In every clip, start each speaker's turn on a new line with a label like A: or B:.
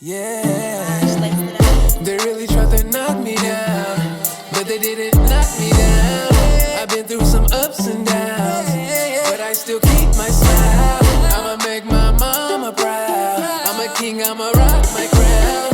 A: Yeah, they really tried to knock me down, but they didn't knock me down. I've been through some ups and downs, but I still keep my smile. I'ma make my mama proud. I'm a king, I'ma rock my crown.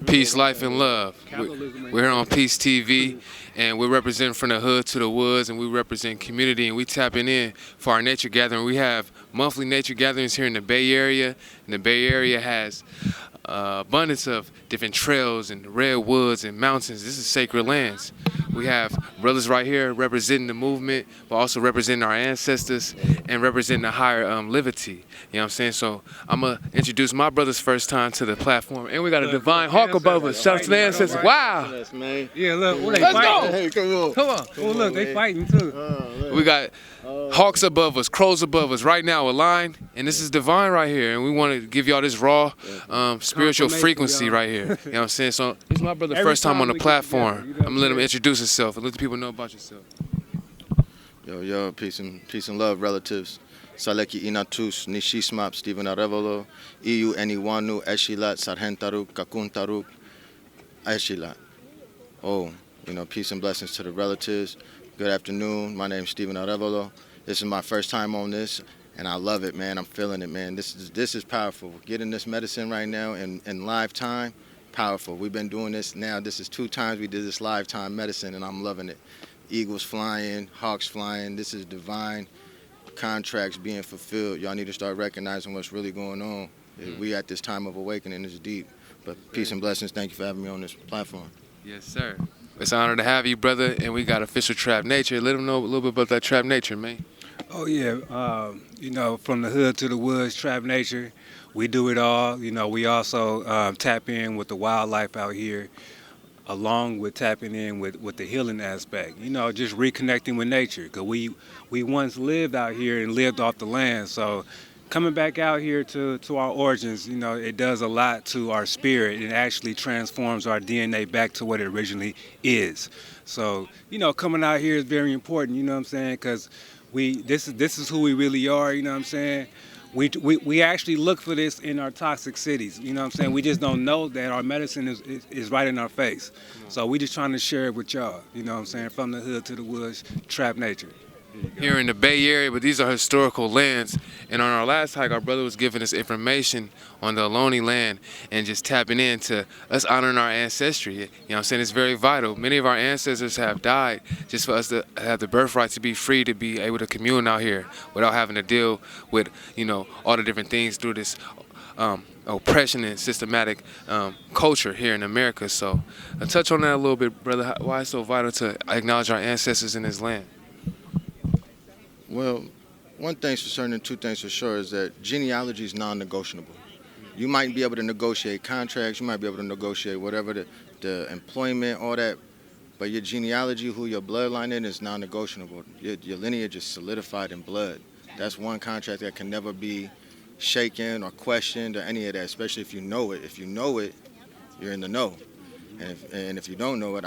B: Peace, life, and love. We're here on Peace TV, and we're representing from the hood to the woods, and we represent community, and we tapping in for our nature gathering. We have monthly nature gatherings here in the Bay Area, and the Bay Area has abundance of different trails and redwoods and mountains. This is sacred lands. We have brothers right here representing the movement, but also representing our ancestors and representing the higher liberty. You know what I'm saying? So I'm going to introduce my brothers first time to the platform. And we got a divine hawk above us. Shout out to the ancestors. Wow.
C: Yeah, look, well, they
B: Let's
C: fighting.
B: go.
C: Hey, come on. Oh, look, they fighting too.
B: We got hawks above us, crows above us right now, aligned. And this is divine right here. And we want to give y'all this raw spiritual frequency right here. You know what I'm saying? So this is my brother first time on the platform. I'm going to let him introduce himself and let the people know about yourself.
D: Yo, peace and love, relatives. Saleki inatus, nishismap, Stephen Arevalo, iu eniwanu, eshilat, sarhentaruk, kakuntaruk, eshilat. Oh, peace and blessings to the relatives. Good afternoon. My name is Stephen Arevalo. This is my first time on this, and I love it, man. I'm feeling it, man. This is powerful. Getting this medicine right now in live time, powerful. We've been doing this now. This is 2 times we did this live time medicine, and I'm loving it. Eagles flying, hawks flying. This is divine. Contracts being fulfilled. Y'all need to start recognizing what's really going on. We at this time of awakening is deep. But peace and blessings. Thank you for having me on this platform.
B: Yes, sir. It's an honor to have you, brother. And we got official Trap Nature. Let them know a little bit about that Trap Nature, man.
C: Oh yeah, from the hood to the woods, Trap Nature, we do it all. We also tap in with the wildlife out here, along with tapping in with the healing aspect. Just reconnecting with nature, because we once lived out here and lived off the land. So coming back out here to our origins, it does a lot to our spirit. It actually transforms our DNA back to what it originally is. So coming out here is very important. You know what I'm saying? Because this is who we really are. You know what I'm saying? We actually look for this in our toxic cities. You know what I'm saying? We just don't know that our medicine is right in our face. So we just trying to share it with y'all. You know what I'm saying? From the hood to the woods, Trap Nature.
B: Here in the Bay Area, but these are historical lands. And on our last hike, our brother was giving us information on the Ohlone land and just tapping into us honoring our ancestry. You know what I'm saying? It's very vital. Many of our ancestors have died just for us to have the birthright to be free, to be able to commune out here without having to deal with, all the different things through this oppression and systematic culture here in America. So touch on that a little bit, brother. Why it's so vital to acknowledge our ancestors in this land?
D: Well, one thing's for certain and 2 things for sure is that genealogy is non-negotiable. You might be able to negotiate contracts, you might be able to negotiate whatever the employment, all that, but your genealogy, who your bloodline is non-negotiable. Your lineage is solidified in blood. That's one contract that can never be shaken or questioned or any of that, especially if you know it. If you know it, you're in the know. And if you don't know it,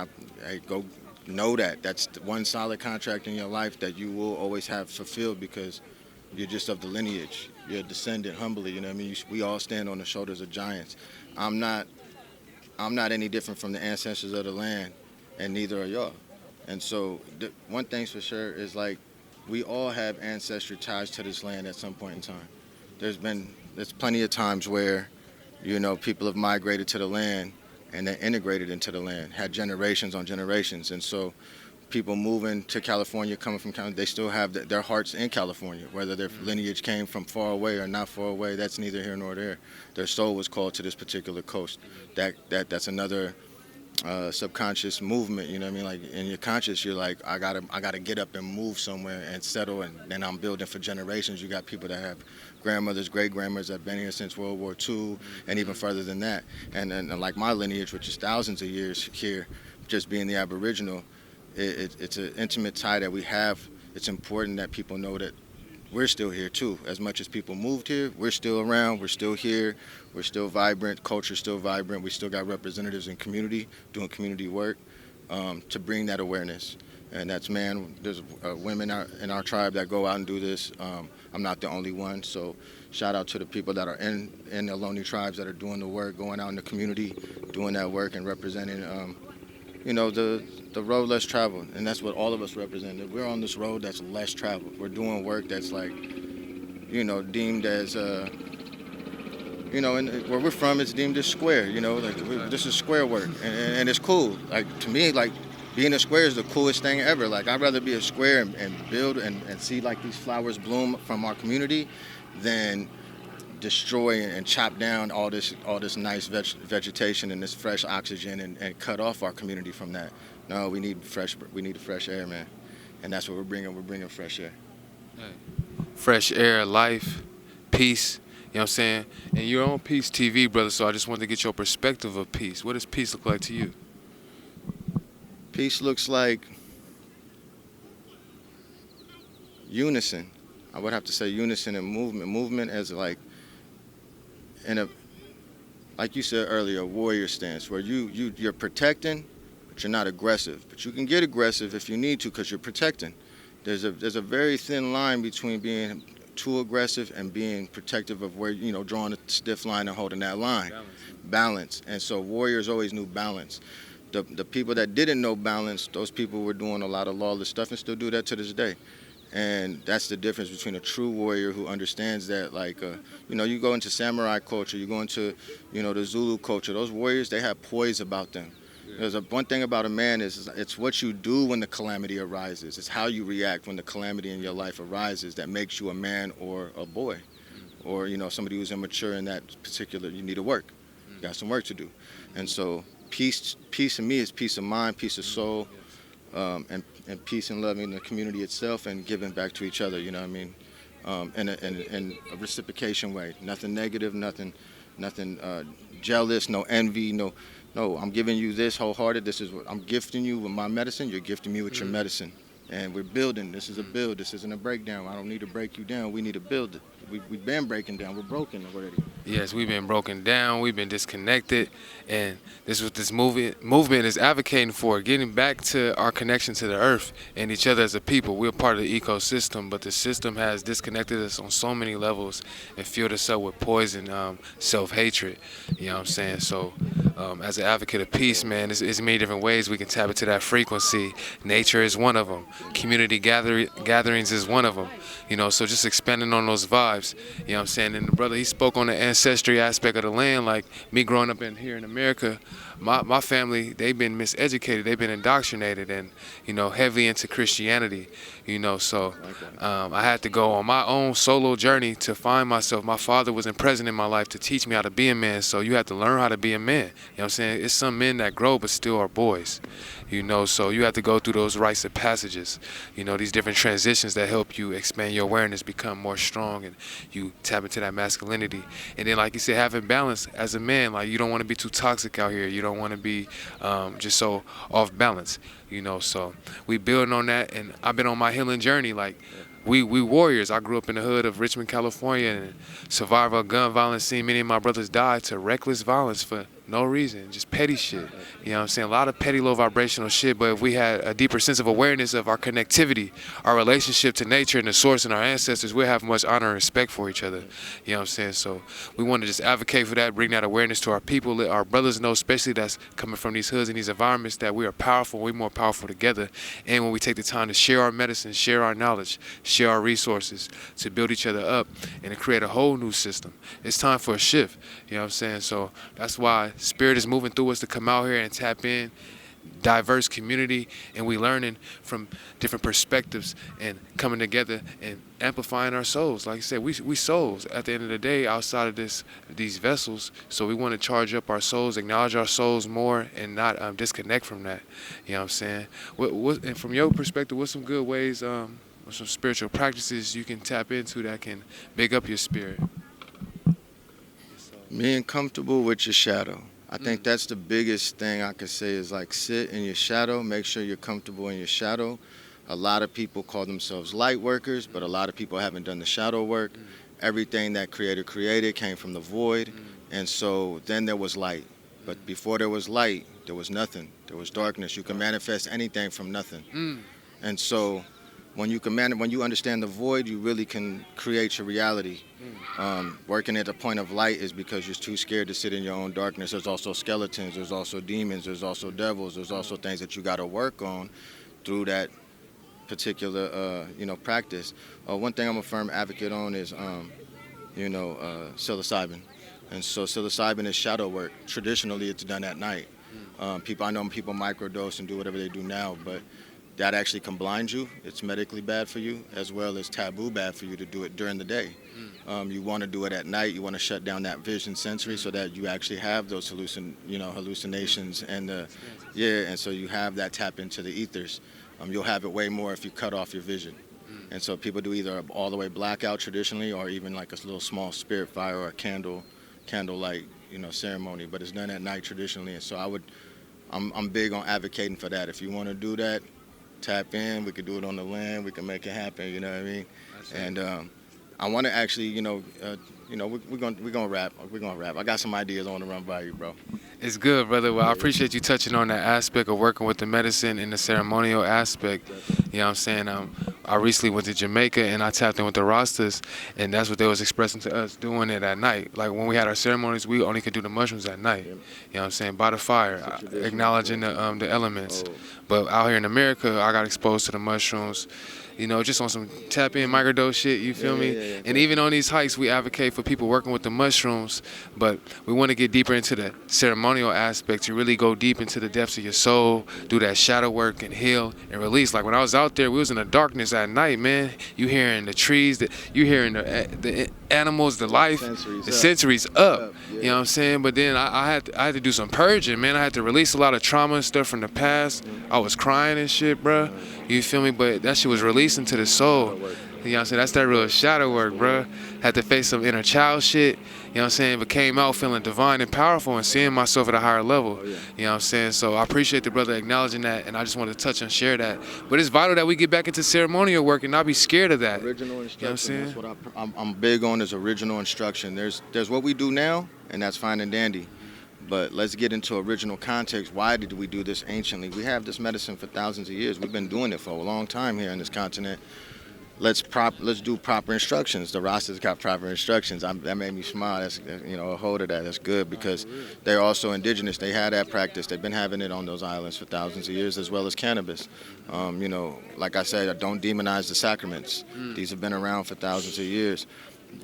D: go know that. That's one solid contract in your life that you will always have fulfilled because you're just of the lineage. You're a descendant humbly, you know what I mean? We all stand on the shoulders of giants. I'm not any different from the ancestors of the land, and neither are y'all. And so one thing's for sure is we all have ancestry ties to this land at some point in time. There's plenty of times where, people have migrated to the land and then integrated into the land, had generations on generations. And so people moving to California, coming from California, they still have their hearts in California, whether their lineage came from far away or not far away, that's neither here nor there. Their soul was called to this particular coast. That's another subconscious movement, you know what I mean? In your conscious, you're like, I gotta get up and move somewhere and settle, and then I'm building for generations. You got people that have grandmothers, great-grandmothers that have been here since World War II, and even further than that. And like my lineage, which is thousands of years here, just being the Aboriginal, it's an intimate tie that we have. It's important that people know that we're still here too. As much as people moved here, we're still around, we're still here, we're still vibrant, culture's still vibrant, we still got representatives in community doing community work to bring that awareness. And that's, there's women in our tribe that go out and do this. I'm not the only one. So shout out to the people that are in the Ohlone tribes that are doing the work, going out in the community, doing that work and representing, the road less traveled. And that's what all of us represent. We're on this road that's less traveled. We're doing work that's like, deemed as, and where we're from, it's deemed as square, this is square work. And it's cool. Like, to me, like, being a square is the coolest thing ever. Like, I'd rather be a square and build and see, like, these flowers bloom from our community than destroy and chop down all this nice vegetation and this fresh oxygen and cut off our community from that. No, we need fresh air, man. And that's what we're bringing. We're bringing fresh air.
B: Fresh air, life, peace. You know what I'm saying? And you're on Peace TV, brother, so I just wanted to get your perspective of peace. What does peace look like to you?
D: Peace looks like unison. I would have to say unison and movement. Movement as like like you said earlier, a warrior stance where you're protecting, but you're not aggressive. But you can get aggressive if you need to because you're protecting. There's a very thin line between being too aggressive and being protective of where, drawing a stiff line and holding that line. Balance. And so warriors always knew balance. The people that didn't know balance, those people were doing a lot of lawless stuff and still do that to this day. And that's the difference between a true warrior who understands that, like, you go into samurai culture, you go into, the Zulu culture, those warriors, they have poise about them. There's one thing about a man is it's what you do when the calamity arises. It's how you react when the calamity in your life arises that makes you a man or a boy, or somebody who's immature in that particular. You need to work. You got some work to do, and so peace in me is peace of mind, peace of soul, and peace and love in the community itself and giving back to each other. You know what I mean? In a reciprocation way. Nothing negative, nothing jealous, no envy, no. No, I'm giving you this wholehearted. This is what I'm gifting you with my medicine. You're gifting me with your medicine. And we're building. This is a build. This isn't a breakdown. I don't need to break you down. We need to build it. We've been breaking down. We're broken already.
B: Yes, we've been broken down. We've been disconnected. And this is what this movement is advocating for, getting back to our connection to the earth and each other as a people. We're part of the ecosystem, but the system has disconnected us on so many levels and filled us up with poison, self-hatred. You know what I'm saying? So as an advocate of peace, man, there's many different ways we can tap into that frequency. Nature is one of them. Community gatherings is one of them. So just expanding on those vibes. You know what I'm saying? And the brother, he spoke on the ancestry aspect of the land. Like me growing up here in America, my family, they've been miseducated. They've been indoctrinated and, heavily into Christianity. So I had to go on my own solo journey to find myself. My father wasn't present in my life to teach me how to be a man. So you have to learn how to be a man. You know what I'm saying? It's some men that grow but still are boys. So you have to go through those rites of passages, these different transitions that help you expand your awareness, become more strong, and you tap into that masculinity. And then, like you said, having balance as a man, like you don't want to be too toxic out here. You don't want to be just so off balance, So we building on that, and I've been on my healing journey. Like we warriors. I grew up in the hood of Richmond, California, and survivor of gun violence, seeing many of my brothers die to reckless violence for no reason, just petty shit. You know what I'm saying? A lot of petty, low vibrational shit, but if we had a deeper sense of awareness of our connectivity, our relationship to nature and the source and our ancestors, we'll have much honor and respect for each other. You know what I'm saying? So we want to just advocate for that, bring that awareness to our people, let our brothers know, especially that's coming from these hoods and these environments, that we are powerful, we're more powerful together. And when we take the time to share our medicine, share our knowledge, share our resources to build each other up and to create a whole new system. It's time for a shift. You know what I'm saying? So that's why Spirit is moving through us to come out here and tap in, diverse community, and we learning from different perspectives and coming together and amplifying our souls. Like I said, we souls at the end of the day outside of these vessels. So we want to charge up our souls, acknowledge our souls more, and not disconnect from that. You know what I'm saying? And from your perspective, what's some good ways, some spiritual practices you can tap into that can big up your spirit?
D: Being comfortable with your shadow. I think that's the biggest thing I could say is like sit in your shadow, make sure you're comfortable in your shadow. A lot of people call themselves light workers, but a lot of people haven't done the shadow work. Everything that Creator created came from the void, and so then there was light. But before there was light, there was nothing. There was darkness. You can manifest anything from nothing. And so when you understand the void, you really can create your reality. Working at the point of light is because you're too scared to sit in your own darkness. There's also skeletons, there's also demons, there's also devils, there's also things that you got to work on through that particular practice. One thing I'm a firm advocate on is psilocybin. And so psilocybin is shadow work. Traditionally, it's done at night. I know people microdose and do whatever they do now, but that actually can blind you. It's medically bad for you, as well as taboo bad for you to do it during the day. You want to do it at night. You want to shut down that vision sensory so that you actually have those hallucinations and so you have that tap into the ethers. You'll have it way more if you cut off your vision. And so people do either all the way blackout traditionally, or even like a little small spirit fire or a candlelight ceremony, but it's done at night traditionally. And so I'm big on advocating for that. If you want to do that, tap in. We could do it on the land. We can make it happen. You know what I mean? And I want to actually, we're gonna rap. We're gonna rap. I got some ideas I want to run by you, bro.
B: It's good, brother. Well, I appreciate you touching on that aspect of working with the medicine and the ceremonial aspect. You know what I'm saying? I recently went to Jamaica and I tapped in with the Rastas, and that's what they was expressing to us, doing it at night. Like when we had our ceremonies, we only could do the mushrooms at night. You know what I'm saying? By the fire, acknowledging the elements. But out here in America, I got exposed to the mushrooms, just on some tap in microdose shit, you feel me? And even on these hikes, we advocate for people working with the mushrooms, but we want to get deeper into the ceremonial aspect, to really go deep into the depths of your soul, do that shadow work and heal and release. Like when I was out there, we was in the darkness at night, man. You hearing the trees, you hearing the animals, the life, the sensories up. You know what I'm saying? But then I had to do some purging, man. I had to release a lot of trauma and stuff from the past. I was crying and shit, bro. You feel me? But that shit was releasing to the soul. You know what I'm saying? That's that real shadow work, bro. Had to face some inner child shit. You know what I'm saying? But came out feeling divine and powerful and seeing myself at a higher level. You know what I'm saying? So I appreciate the brother acknowledging that, and I just wanted to touch and share that. But it's vital that we get back into ceremonial work and not be scared of that.
D: Original instruction.
B: You know what I'm saying?
D: That's what I'm big on, is original instruction. There's what we do now, and that's fine and dandy. But let's get into original context. Why did we do this anciently? We have this medicine for thousands of years. We've been doing it for a long time here in this continent. Let's do proper instructions. The Rastas got proper instructions. That made me smile. That's a hold of that. That's good, because they're also indigenous. They had that practice. They've been having it on those islands for thousands of years, as well as cannabis. Like I said, don't demonize the sacraments. These have been around for thousands of years.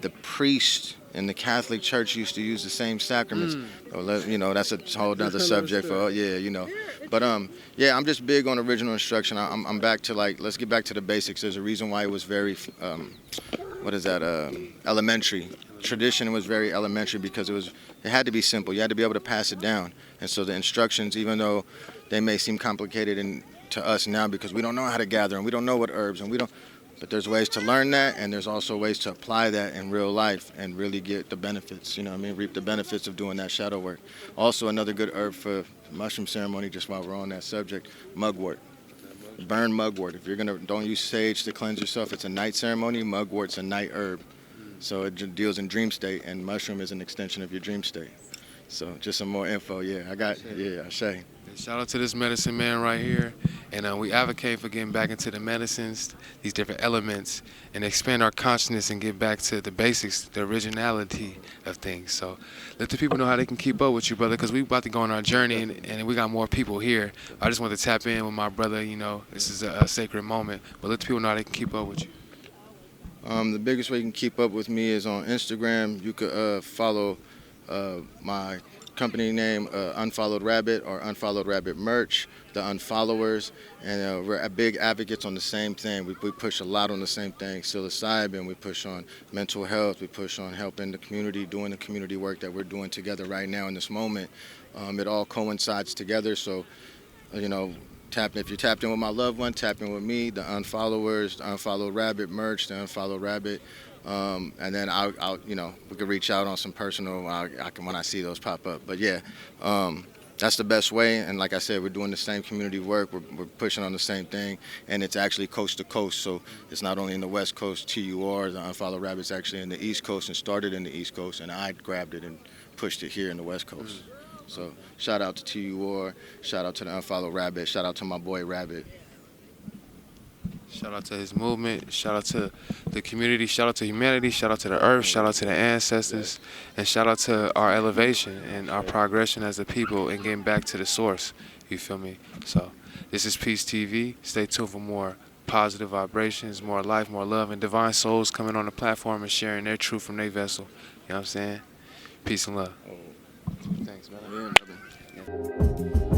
D: The priest in the Catholic Church used to use the same sacraments. That's a whole other subject for But I'm just big on original instruction. I'm back to let's get back to the basics. There's a reason why it was very elementary. Tradition was very elementary because it had to be simple. You had to be able to pass it down. And so the instructions, even though they may seem complicated to us now because we don't know how to gather and we don't know what herbs and we don't. But there's ways to learn that, and there's also ways to apply that in real life and really get the benefits, reap the benefits of doing that shadow work. Also, another good herb for mushroom ceremony, just while we're on that subject, mugwort. Burn mugwort. If don't use sage to cleanse yourself, it's a night ceremony. Mugwort's a night herb. So it deals in dream state, and mushroom is an extension of your dream state. So just some more info, I say.
B: Shout out to this medicine man right here. And we advocate for getting back into the medicines, these different elements, and expand our consciousness and get back to the basics, the originality of things. So let the people know how they can keep up with you, brother, because we're about to go on our journey, and we got more people here. I just want to tap in with my brother. This is a sacred moment. But let the people know how they can keep up with you.
D: The biggest way you can keep up with me is on Instagram. You could follow my company name, Unfollowed Rabbit, or Unfollowed Rabbit merch, the Unfollowers, and we're big advocates on the same thing. We push a lot on the same thing, psilocybin. We push on mental health. We push on helping the community, doing the community work that we're doing together right now in this moment. It all coincides together. So, if you tapped in with my loved one, tap in with me, the Unfollowers, the Unfollowed Rabbit merch, the Unfollowed Rabbit. And then I'll we could reach out on some personal. I can when I see those pop up. But that's the best way. And like I said, we're doing the same community work. We're pushing on the same thing, and it's actually coast to coast. So it's not only in the West Coast. TUR, the Unfollowed Rabbit's actually in the East Coast and started in the East Coast, and I grabbed it and pushed it here in the West Coast. So shout out to TUR, shout out to the Unfollowed Rabbit, shout out to my boy Rabbit.
B: Shout out to his movement. Shout out to the community. Shout out to humanity. Shout out to the earth. Shout out to the ancestors. And shout out to our elevation and our progression as a people and getting back to the source. You feel me? So this is Peace TV. Stay tuned for more positive vibrations, more life, more love, and divine souls coming on the platform and sharing their truth from their vessel. You know what I'm saying? Peace and love. Thanks, man.
D: Yeah, brother.